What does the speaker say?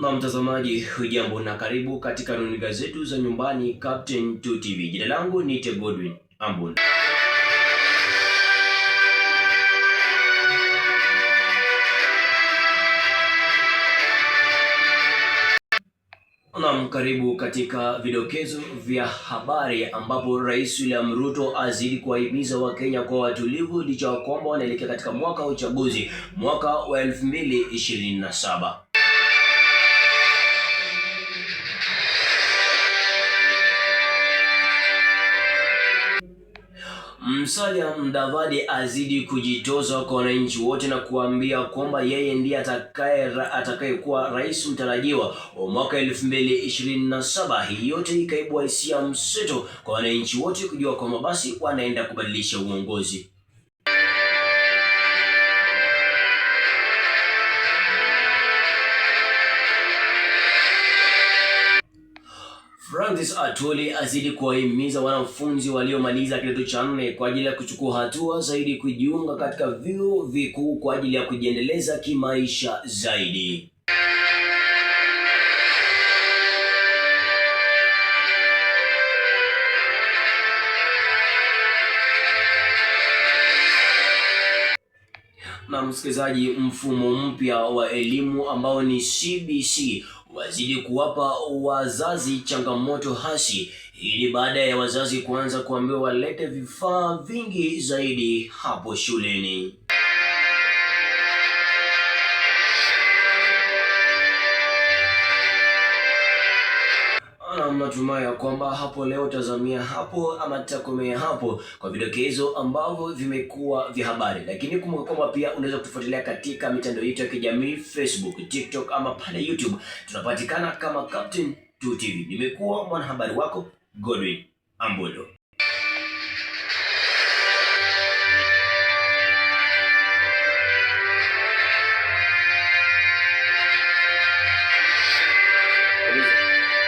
Na mtazamaji, hujambo na karibu katika runinga zetu za nyumbani Captain 2 TV. Jina langu ni Godwin Ambunda. Na karibu katika vidokezo vya habari, ambapo Rais William Ruto azidi kuwahimiza Wakenya kwa watulivu licha ya kwamba wanaelekea katika mwaka wa uchaguzi, mwaka wa 2027. Musalia Mudavadi azidi kujitoza kwa wananchi wote na kuambia kwamba yeye ndiye atakayekuwa rais mtarajiwa wa mwaka 2027. Hii yote ikaibua hisia mseto kwa wananchi wote kujua kwamba basi wanaenda kubadilisha uongozi. Francis Atwoli azidi kuwahimiza wanafunzi waliomaliza kidato cha 4 kwa ajili ya kuchukua hatua zaidi kujiunga katika vyuo vikuu kwa ajili ya kujiendeleza kimaisha zaidi. Na msikilizaji, mfumo mpya wa elimu ambao ni CBC wazidi kuwapa wazazi changamoto hasi. Hii baada ya wazazi kuanza kuambiwa walete vifaa vingi zaidi hapo shuleni. Natumai ya kwamba hapo leo tazamia hapo ama tutakomea hapo kwa vidokezo ambavyo vimekuwa vya habari, lakini kumbuka kwamba pia unaweza kutufuatilia katika mitandao yetu ya kijamii Facebook, TikTok ama pale YouTube. Tunapatikana kama Captain 2 TV. Nimekuwa mwanahabari wako Godwin Ambunda.